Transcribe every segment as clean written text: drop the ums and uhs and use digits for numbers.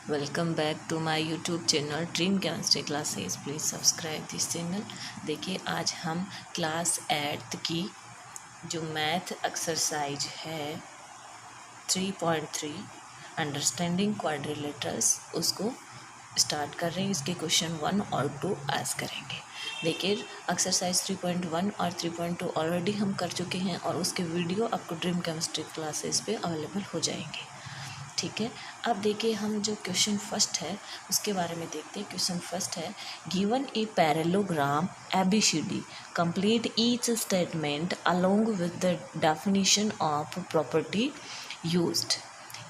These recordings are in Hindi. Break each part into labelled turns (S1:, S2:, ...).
S1: Welcome back to my YouTube channel dream chemistry classes. Please subscribe this channel. देखिए आज हम क्लास 8 की जो मैथ एक्सरसाइज है 3.3 अंडरस्टैंडिंग क्वाड्रिलेटरल्स उसको स्टार्ट कर रहे हैं। इसके क्वेश्चन 1 और 2 आज करेंगे। देखिए एक्सरसाइज 3.1 और 3.2 ऑलरेडी हम कर चुके हैं और उसके वीडियो आपको ड्रीम केमिस्ट्री क्लासेस पे अवेलेबल हो जाएंगे। ठीक है, अब देखिए हम जो क्वेश्चन फर्स्ट है उसके बारे में देखते हैं। क्वेश्चन फर्स्ट है given a parallelogram ABCD complete each statement along with the definition of property used.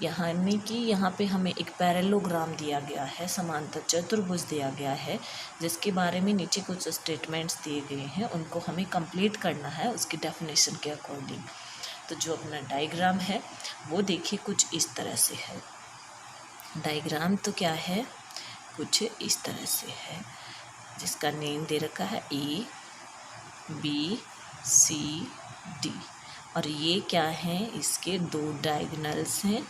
S1: यानी कि यहाँ पे हमें एक पैरेललोग्राम दिया गया है, समांतर चतुर्भुज दिया गया है, जिसके बारे में नीचे कुछ स्टेटमेंट्स दिए गए हैं, उनको हमें कंप्लीट करना है उसकी डेफिनेशन के अकॉर्डिंग। तो जो अपना डायग्राम है वो देखिए कुछ इस तरह से है। डायग्राम तो क्या है, कुछ इस तरह से है, जिसका नेम दे रखा है ABCD। और ये क्या है, इसके दो डायगोनल्स हैं,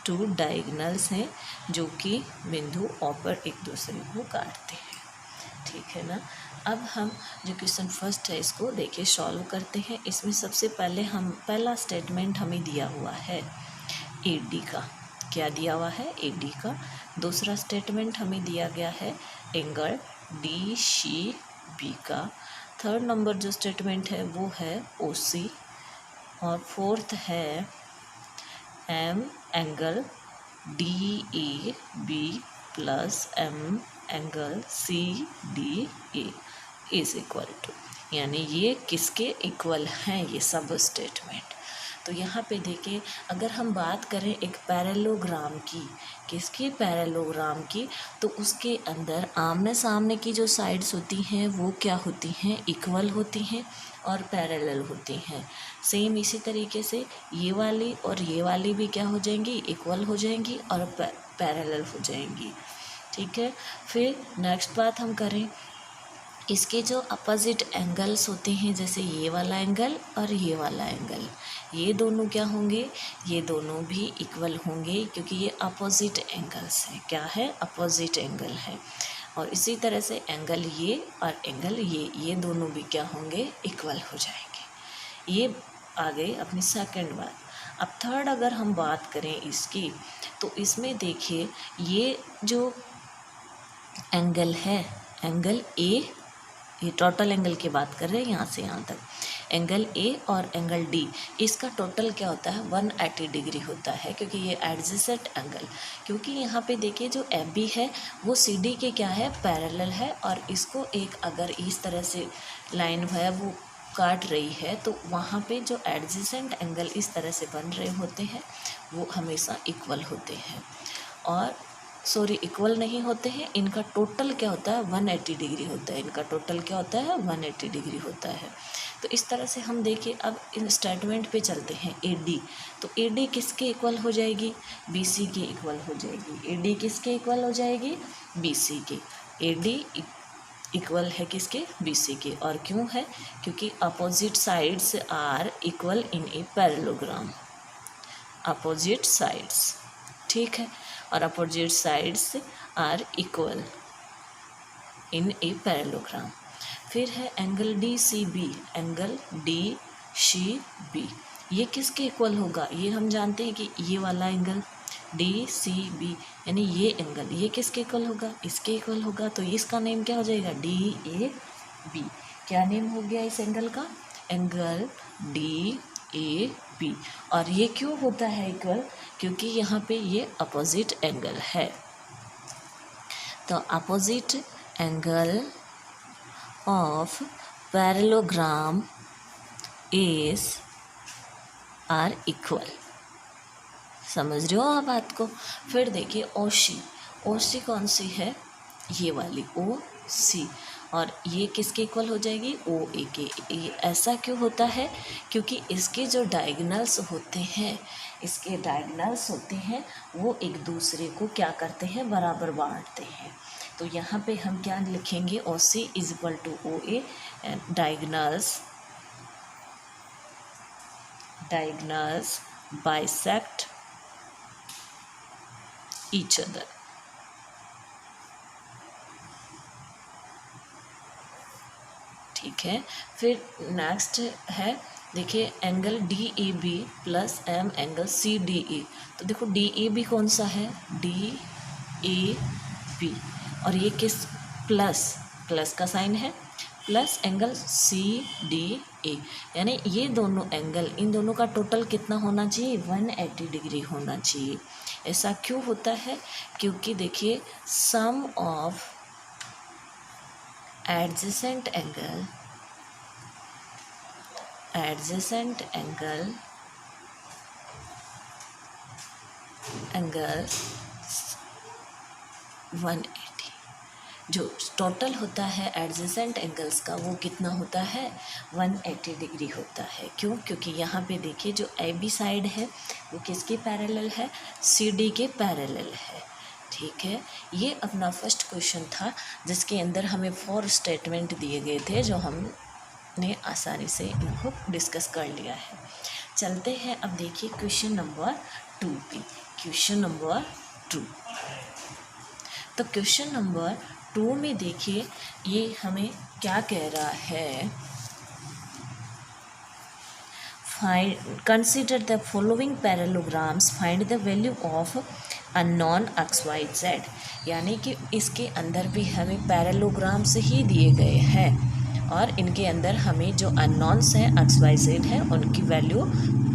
S1: 2 डायगोनल्स हैं जो कि बिंदु O पर एक दूसरे को काटते हैं। ठीक है ना। अब हम जो क्वेश्चन फर्स्ट है इसको देखिए सॉल्व करते हैं। इसमें सबसे पहले हम पहला स्टेटमेंट हमें दिया हुआ है AD का, क्या दिया हुआ है AD का। दूसरा स्टेटमेंट हमें दिया गया है एंगल DCB का। थर्ड नंबर जो स्टेटमेंट है वो है OC और फोर्थ है M angle DAB plus M angle CDA is equal to, यानी ये किसके इक्वल हैं ये सब स्टेटमेंट। तो यहाँ पे देखिए अगर हम बात करें एक पैरेललोग्राम की, किसकी पैरेललोग्राम की, तो उसके अंदर आमने सामने की जो साइड्स होती हैं वो क्या होती हैं, इक्वल होती हैं और पैरेलल होती हैं। सेम इसी तरीके से ये वाली और ये वाली भी क्या हो जाएंगी, इक्वल हो जाएंगी और पैरेलल हो जाएंगी। ठीक है, फिर नेक्स्ट बात हम करें इसके जो अपोजिट एंगल्स होते हैं, जैसे ये वाला एंगल और ये वाला एंगल, ये दोनों क्या होंगे, ये दोनों भी इक्वल होंगे क्योंकि ये अपोजिट एंगल्स हैं। क्या है, अपोजिट एंगल है। और इसी तरह से एंगल ये और एंगल ये दोनों भी क्या होंगे, इक्वल हो जाएंगे। ये आ गई अपनी सेकंड बात। अब थर्ड अगर हम बात करें इसकी, तो इसमें देखिए ये जो एंगल है, एंगल A, ये टोटल एंगल की बात कर रहे हैं यहाँ से यहाँ तक, एंगल A और एंगल D, इसका टोटल क्या होता है 180 डिग्री होता है क्योंकि ये एडजेसेंट एंगल, क्योंकि यहाँ पे देखिए जो AB है वो CD के क्या है, पैरेलल है। और इसको एक अगर इस तरह से लाइन है वो काट रही है तो वहाँ पे जो एडजेसेंट एंगल इस तरह से बन रहे होते हैं वो हमेशा इक्वल होते हैं, और इक्वल नहीं होते हैं, इनका टोटल क्या होता है 180 डिग्री होता है, इनका टोटल क्या होता है 180 डिग्री होता है। तो इस तरह से हम देखिए अब इन स्टेटमेंट पे चलते हैं। AD, तो AD किसके इक्वल हो जाएगी, BC के इक्वल हो जाएगी। AD किसके इक्वल हो जाएगी, BC के। AD इक्वल है किसके, BC के। और क्यों है, क्योंकि opposite sides are equal in a parallelogram, opposite sides, ठीक है, और opposite sides are equal in a parallelogram. फिर है एंगल DCB, एंगल DCB, ये किसके इक्वल होगा, ये हम जानते हैं कि ये वाला एंगल DCB यानी ये एंगल, ये किसके इक्वल होगा, इसके इक्वल होगा। तो इसका नेम क्या हो जाएगा, DAB। क्या नेम हो गया इस एंगल का, एंगल DAB। और ये क्यों होता है इक्वल, क्योंकि यहाँ पे ये अपोजिट एंगल है। तो opposite angle of parallelogram is are equal, समझ रहे हो आप बात को। फिर देखिए OC कौन सी है, ये वाली OC, और ये किसके इक्वल हो जाएगी, OA के। ये ऐसा क्यों होता है, क्योंकि इसके जो डायगोनल्स होते हैं, इसके डायगोनल्स होते हैं वो एक दूसरे को क्या करते हैं, बराबर बांटते हैं। तो यहाँ पे हम क्या लिखेंगे, OC is equal to OA and diagonals bisect each other. ठीक है। फिर नेक्स्ट है, देखिए angle D A B plus M angle C D A. तो देखो डी ए बी कौन सा है, डी ए बी, और ये किस, प्लस, प्लस का साइन है, plus angle C D A, यानी ये दोनों एंगल, इन दोनों का टोटल कितना होना चाहिए, 180 डिग्री होना चाहिए। ऐसा क्यों होता है, क्योंकि देखिए sum of adjacent angle, adjacent angle, angle 180, जो टोटल होता है एडजेसेंट एंगल्स का वो कितना होता है, 180 डिग्री होता है। क्यों, क्योंकि यहाँ पे देखिए जो ए बी साइड है वो किसके पैरेलल है, सी डी के पैरेलल है। ठीक है, ये अपना फर्स्ट क्वेश्चन था जिसके अंदर हमें 4 स्टेटमेंट दिए गए थे जो हमने आसानी से इनको डिस्कस कर लिया है। चलते हैं अब देखिए क्वेश्चन नंबर 2 पे। क्वेश्चन नंबर 2, तो क्वेश्चन नंबर 2 में देखिए ये हमें क्या कह रहा है, consider the following parallelograms, find the value of unknown x y z, यानी कि इसके अंदर भी हमें पैरेललोग्राम्स ही दिए गए हैं और इनके अंदर हमें जो अननोन्स हैं एक्स वाई जेड है उनकी वैल्यू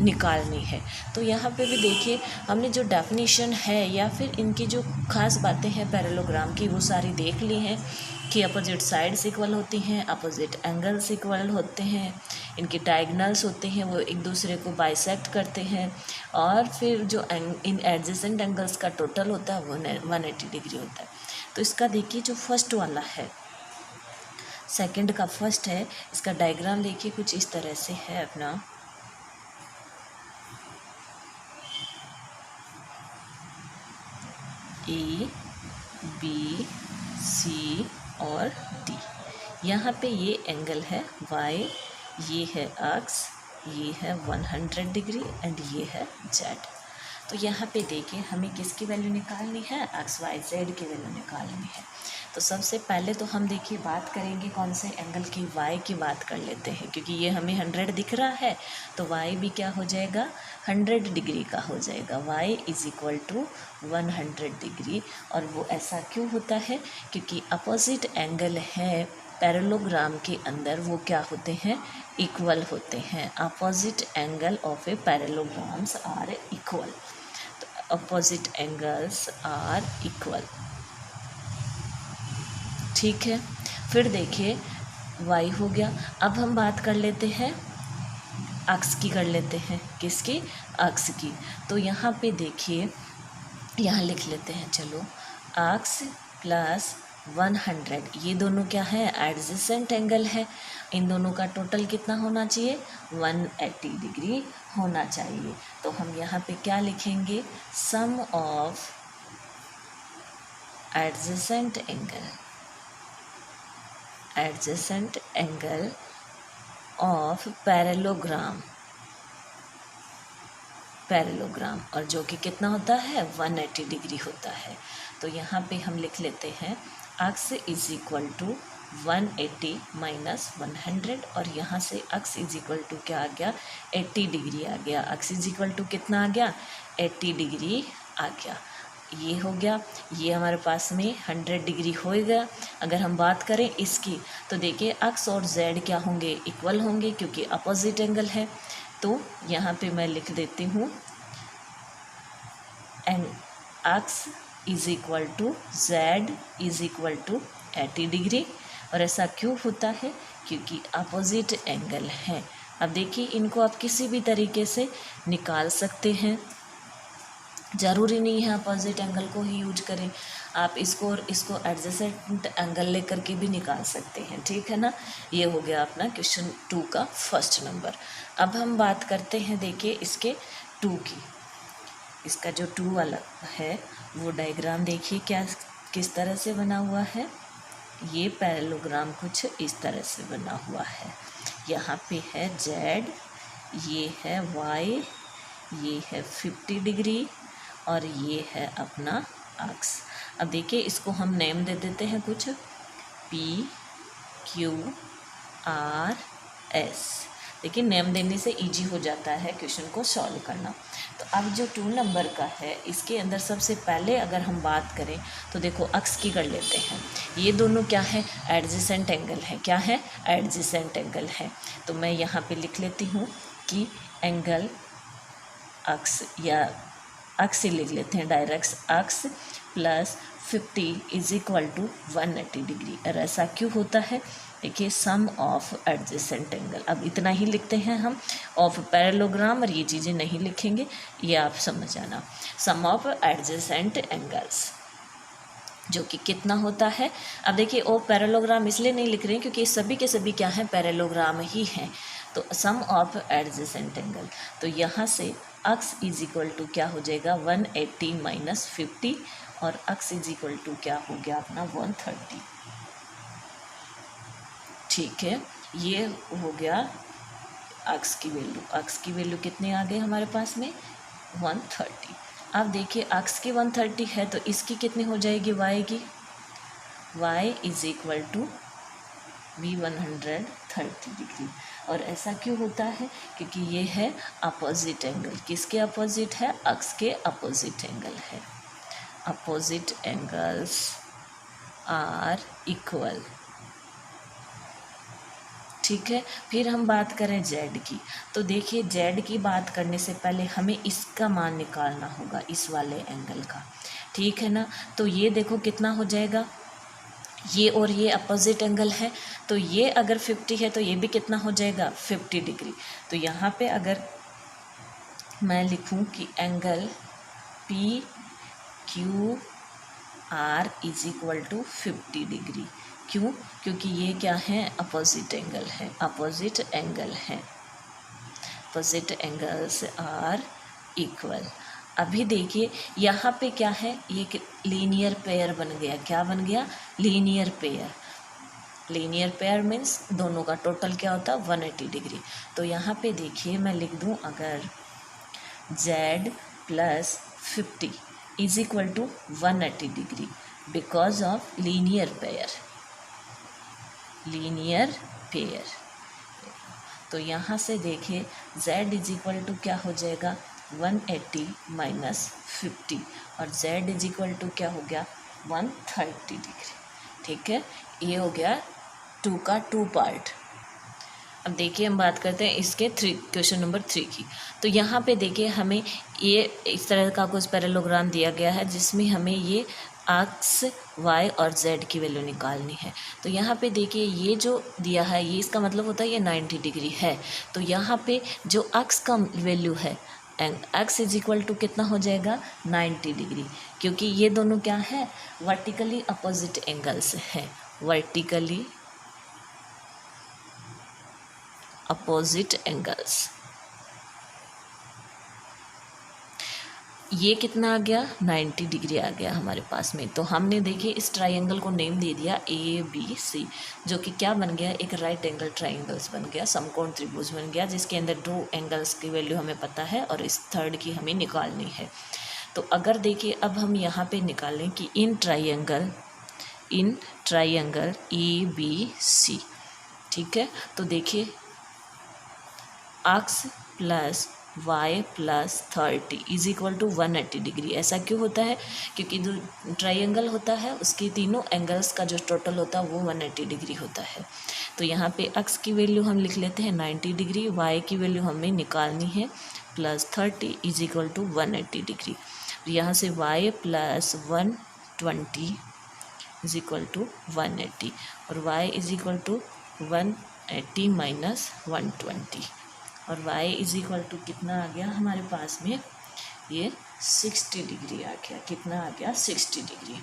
S1: निकालनी है। तो यहाँ पे भी देखिए हमने जो डेफिनेशन है या फिर इनकी जो खास बातें हैं पैरेललोग्राम की वो सारी देख ली हैं कि अपोजिट साइड्स इक्वल होती हैं, अपोजिट एंगल्स इक्वल होते हैं, इनके डायगनल्स होते हैं वो एक दूसरे को बाइसेक्ट करते हैं, और फिर जो इन एडजेसेंट एंगल्स का टोटल होता है वो 180 डिग्री होता है। तो इसका देखिए जो फर्स्ट वाला है, सेकंड का फर्स्ट है, इसका डायग्राम देखिए कुछ इस तरह से है अपना, ए बी सी और डी। यहाँ पे ये एंगल है वाई, ये है एक्स, ये है 100 डिग्री एंड ये है जेड। तो यहाँ पे देखिए हमें किसकी वैल्यू निकालनी है, एक्स वाई जेड की वैल्यू निकालनी है। तो सबसे पहले तो हम देखिए बात करेंगे कौन से एंगल की, वाई की बात कर लेते हैं, क्योंकि ये हमें 100 दिख रहा है तो वाई भी क्या हो जाएगा, 100 डिग्री का हो जाएगा। Y is equal to 100 degree. और वो ऐसा क्यों होता है, क्योंकि अपोजिट एंगल है पैरेललोग्राम के अंदर वो क्या होते हैं, इक्वल होते हैं। Opposite angle of a parallelograms are equal, तो अपोजिट एंगल्स आर इक्वल। ठीक है, फिर देखिए y हो गया। अब हम बात कर लेते हैं अक्स की, कर लेते हैं किसकी, अक्स की। तो यहाँ पे देखिए यहाँ लिख लेते हैं, चलो अक्स प्लस 100, ये दोनों क्या है, एडजेसेंट एंगल है, इन दोनों का टोटल कितना होना चाहिए, 180 डिग्री होना चाहिए। तो हम यहाँ पे क्या लिखेंगे, sum of adjacent angle, adjacent angle of parallelogram, parallelogram, और जो कि कितना होता है, 180 डिग्री होता है। तो यहाँ पे हम लिख लेते हैं x is equal to 180 minus 100, और यहाँ से एक्स इज इक्वल टू क्या आ गया, 80 डिग्री आ गया। एक्स इज इक्वल टू कितना आ गया, 80 डिग्री आ गया। ये हो गया, ये हमारे पास में 100 डिग्री हो गया। अगर हम बात करें इसकी तो देखिए एक्स और जेड क्या होंगे, इक्वल होंगे, क्योंकि अपोजिट एंगल है। तो यहाँ पे मैं लिख देती हूँ and x is equal to z is equal to 80 degree. और ऐसा क्यों होता है, क्योंकि अपोजिट एंगल है। अब देखिए इनको आप किसी भी तरीके से निकाल सकते हैं, ज़रूरी नहीं है अपोजिट एंगल को ही यूज करें, आप इसको और इसको एडजेसेंट एंगल लेकर के भी निकाल सकते हैं। ठीक है ना, ये हो गया अपना क्वेश्चन 2 का फर्स्ट नंबर। अब हम बात करते हैं देखिए इसके 2 की। इसका जो 2 वाला है वो डायग्राम देखिए क्या किस तरह से बना हुआ है। ये पैरेललोग्राम कुछ इस तरह से बना हुआ है। यहाँ पे है जेड, ये है वाई, ये है 50 डिग्री और ये है अपना एक्स। अब देखिए इसको हम नेम दे देते हैं कुछ, पी क्यू आर एस। देखिए नेम देने से इजी हो जाता है क्वेश्चन को सॉल्व करना। तो अब जो 2 नंबर का है इसके अंदर सबसे पहले अगर हम बात करें तो देखो अक्स की कर लेते हैं। ये दोनों क्या है, एडजेसेंट एंगल है। क्या है, एडजेसेंट एंगल है। तो मैं यहाँ पे लिख लेती हूँ कि एंगल अक्स, या अक्स ही लिख लेते हैं direct, x plus 50 is equal to 180 degree. और ऐसा क्यों होता है, देखिए सम ऑफ एडजेसेंट एंगल। अब इतना ही लिखते हैं हम ऑफ पैरेललोग्राम, और ये चीज़ें नहीं लिखेंगे, ये आप समझ आना। सम ऑफ एडजेसेंट एंगल्स जो कि कितना होता है। अब देखिए ओ पैरेललोग्राम इसलिए नहीं लिख रहे हैं क्योंकि सभी के सभी क्या हैं, पैरेललोग्राम ही हैं। तो सम ऑफ एडजेसेंट एंगल, तो यहाँ से अक्स इज इक्वल टू क्या हो जाएगा 180 माइनस 50, और अक्स इज इक्वल टू क्या हो गया अपना 130। ठीक है, ये हो गया अक्स की वैल्यू। अक्स की वैल्यू कितने आ गए हमारे पास में 130। अब देखिए अक्स की 130 है तो इसकी कितनी हो जाएगी वाई की, y इज इक्वल टू भी 130 डिग्री। और ऐसा क्यों होता है, क्योंकि ये है अपोजिट एंगल। किसके अपोजिट है, अक्स के अपोजिट एंगल है। Opposite angles are equal. ठीक है, फिर हम बात करें z की, तो देखिए z की बात करने से पहले हमें इसका मान निकालना होगा, इस वाले एंगल का। ठीक है ना, तो ये देखो कितना हो जाएगा, ये और ये अपोजिट एंगल है, तो ये अगर 50 है तो ये भी कितना हो जाएगा 50 डिग्री। तो यहाँ पे अगर मैं लिखूँ कि angle P Q R is equal to 50 degree, क्यों, क्योंकि ये क्या है अपोजिट एंगल है। अपोजिट एंगल है, अपोजिट एंगल्स आर इक्वल। अभी देखिए यहाँ पे क्या है, ये लीनियर पेयर बन गया। क्या बन गया, linear pair. Linear pair means दोनों का टोटल क्या होता है 180 डिग्री। तो यहाँ पे देखिए मैं लिख दूँ अगर z plus 50 is equal to 180 degree because of linear pair. Linear pair, तो यहाँ से देखिए z इज इक्वल टू क्या हो जाएगा 180 माइनस 50, और z इज इक्वल टू क्या हो गया 130 डिग्री। ठीक है, ये हो गया 2 का 2 पार्ट। अब देखिए हम बात करते हैं इसके क्वेश्चन नंबर 3 की। तो यहाँ पे देखिए हमें ये इस तरह का कुछ पैरेललोग्राम दिया गया है जिसमें हमें ये एक्स वाई और जेड की वैल्यू निकालनी है। तो यहाँ पे देखिए ये जो दिया है ये इसका मतलब होता है ये 90 डिग्री है। तो यहाँ पे जो एक्स का वैल्यू है एक्स इज इक्वल टू कितना हो जाएगा 90 डिग्री, क्योंकि ये दोनों क्या है वर्टिकली अपोजिट एंगल्स हैं। Vertically opposite angles. ये कितना आ गया 90 डिग्री आ गया हमारे पास में। तो हमने देखिए इस ट्राइंगल को नेम दे दिया ABC, जो कि क्या बन गया एक राइट एंगल ट्राइंगल्स बन गया, समकोण त्रिभुज बन गया, जिसके अंदर 2 एंगल्स की वैल्यू हमें पता है और इस थर्ड की हमें निकालनी है। तो अगर देखिए अब हम यहाँ पे निकालें कि इन ट्राइंगल ABC, ठीक है, तो देखिए x plus y plus 30 is equal to 180 degree. ऐसा क्यों होता है, क्योंकि जो ट्राइंगल होता है उसके तीनों एंगल्स का जो टोटल होता है वो 180 डिग्री होता है। तो यहाँ पे x की वैल्यू हम लिख लेते हैं 90 डिग्री, y की वैल्यू हमें निकालनी है plus 30 is equal to 180 degree. यहाँ से y plus 120 is equal to 180, और y is equal to 180 minus 120, और y इज इक्वल टू कितना आ गया हमारे पास में ये 60 डिग्री आ गया। कितना आ गया 60 डिग्री।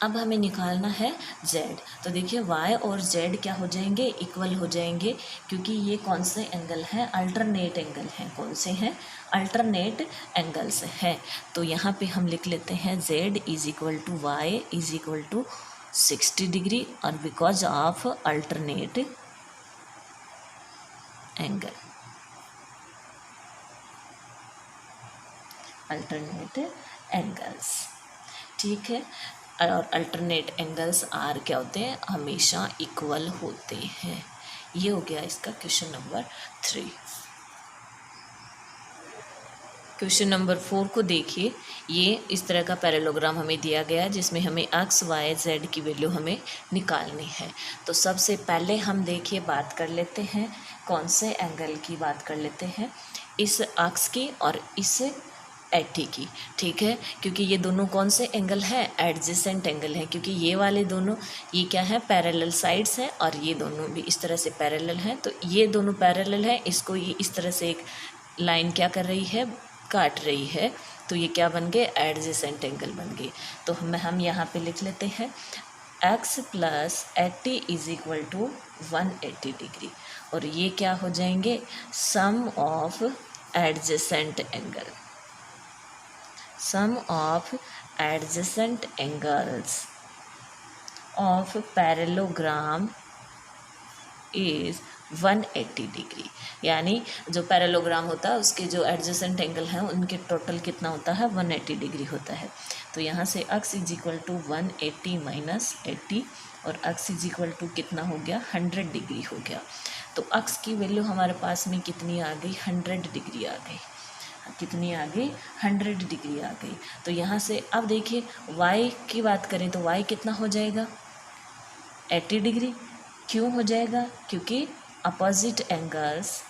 S1: अब हमें निकालना है z। तो देखिए y और z क्या हो जाएंगे इक्वल हो जाएंगे, क्योंकि ये कौन से एंगल हैं अल्टरनेट एंगल हैं। कौन से हैं अल्टरनेट एंगल्स हैं। तो यहाँ पे हम लिख लेते हैं z is equal to y is equal to 60 degree, और because of alternate angle, alternate angles. ठीक है, और अल्टरनेट एंगल्स आर क्या होते हैं, हमेशा इक्वल होते हैं। ये हो गया इसका क्वेश्चन नंबर 3। क्वेश्चन नंबर 4 को देखिए। ये इस तरह का पैरेललोग्राम हमें दिया गया है जिसमें हमें एक्स वाई जेड की वैल्यू हमें निकालनी है। तो सबसे पहले हम देखिए बात कर लेते हैं कौन से एंगल की बात कर लेते हैं, इस एक्स की और इस 80 की, ठीक है। क्योंकि ये दोनों कौन से एंगल हैं, एडजेसेंट एंगल हैं, क्योंकि ये वाले दोनों ये क्या है, पैरेलल साइड्स हैं और ये दोनों भी इस तरह से पैरेलल हैं। तो ये दोनों पैरेलल हैं, इसको ये इस तरह से एक लाइन क्या कर रही है, काट रही है। तो ये क्या बन गए, एडजेसेंट एंगल बन गए। तो हम यहाँ पे लिख लेते हैं x plus 80 is equal to 180 degree, और ये क्या हो जाएंगे, sum of adjacent angle, sum of adjacent angles of parallelogram is 180 degree. यानी जो पैरेललोग्राम होता है उसके जो एडजेसेंट एंगल हैं उनके टोटल कितना होता है, 180 डिग्री होता है। तो यहाँ से x is equal to 180 minus 80 और x इज इक्वल टू कितना हो गया, 100 डिग्री हो गया। तो x की वैल्यू हमारे पास में कितनी आ गई, 100 डिग्री आ गई। कितनी आ गई, 100 डिग्री आ गई। तो यहाँ से अब देखिए y की बात करें तो y कितना हो जाएगा, 80 डिग्री। क्यों हो जाएगा, क्योंकि opposite angles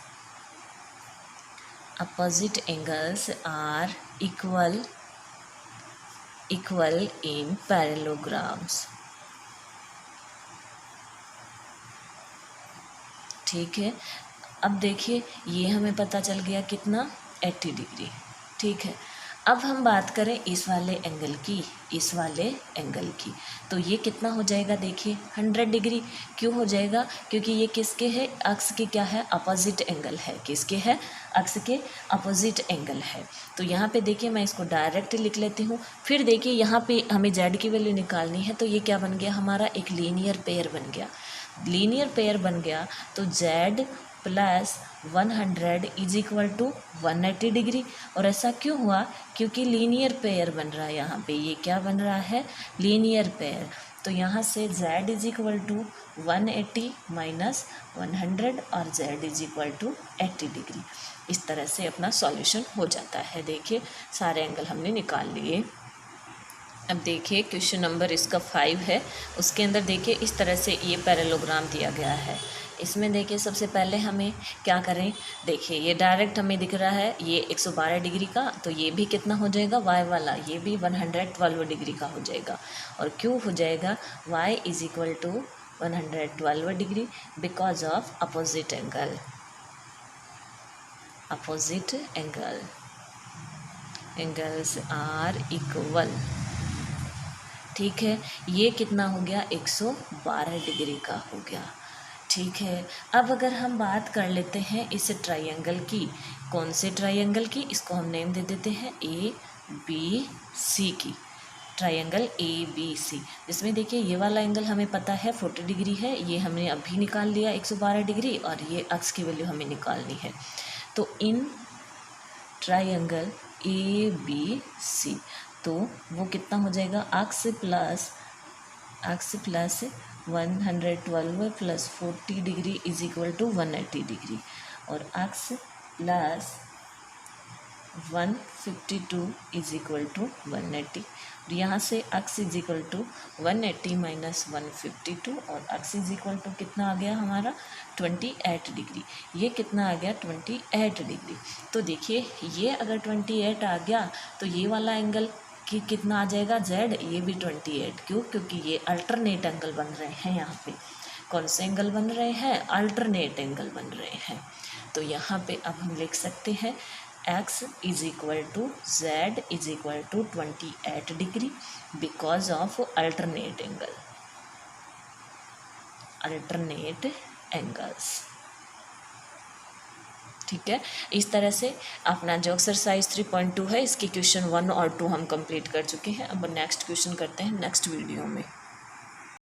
S1: are equal in parallelograms, ठीक है। अब देखिए ये हमें पता चल गया कितना, 80 डिग्री, ठीक है। अब हम बात करें इस वाले एंगल की, तो ये कितना हो जाएगा, देखिए 100 डिग्री। क्यों हो जाएगा, क्योंकि ये किसके है, अक्स के क्या है, अपोजिट एंगल है। किसके है, अक्स के अपोजिट एंगल है। तो यहाँ पे देखिए मैं इसको डायरेक्ट लिख लेती हूँ। फिर देखिए यहाँ पे हमें जेड की वैल्यू निकालनी है, तो ये क्या बन गया, हमारा एक लीनियर पेयर बन गया। लीनियर पेयर बन गया तो z plus 100 is equal to 180 degree. और ऐसा क्यों हुआ, क्योंकि लीनियर पेयर बन रहा है। यहाँ पे ये क्या बन रहा है, लीनियर पेयर। तो यहाँ से z is equal to 180 minus 100 और z is equal to 80 degree. इस तरह से अपना सॉल्यूशन हो जाता है। देखिए सारे एंगल हमने निकाल लिए। अब देखिए क्वेश्चन नंबर इसका 5 है, उसके अंदर देखिए इस तरह से ये पैरेललोग्राम दिया गया है। इसमें देखिए सबसे पहले हमें क्या करें, देखिए ये डायरेक्ट हमें दिख रहा है ये 112 डिग्री का, तो ये भी कितना हो जाएगा, y वाला ये भी 112 डिग्री का हो जाएगा। और क्यों हो जाएगा, y is equal to 112 degree because of opposite angle, angles are equal, ठीक है। ये कितना हो गया, 112 डिग्री का हो गया, ठीक है। अब अगर हम बात कर लेते हैं इस ट्रायंगल की, कौन से ट्रायंगल की, इसको हम नेम दे देते हैं ABC की, ट्रायंगल ABC, जिसमें देखिए ये वाला एंगल हमें पता है 40 डिग्री है, ये हमने अभी निकाल लिया 112 डिग्री, और ये अक्स की वैल्यू हमें निकालनी है। तो इन ट्रायंगल ABC तो वो कितना हो जाएगा, x plus 112 plus 40 degree is equal to 180 degree, और x plus 152 is equal to 180। यहाँ से x is equal to 180 minus 152 और अक्स इज इक्वल टू कितना आ गया हमारा 28 डिग्री। ये कितना आ गया 28 डिग्री। तो देखिए ये अगर 28 आ गया तो ये वाला एंगल कि कितना आ जाएगा जेड, ये भी 28। क्यों, क्योंकि ये अल्टरनेट एंगल बन रहे हैं। यहाँ पे कौन से एंगल बन रहे हैं, अल्टरनेट एंगल बन रहे हैं। तो यहाँ पे अब हम लिख सकते हैं x is equal to z is equal to 28 degree because of alternate angles, ठीक है। इस तरह से अपना जो एक्सरसाइज 3.2 है इसकी क्वेश्चन 1 और 2 हम कंप्लीट कर चुके हैं। अब नेक्स्ट क्वेश्चन करते हैं नेक्स्ट वीडियो में।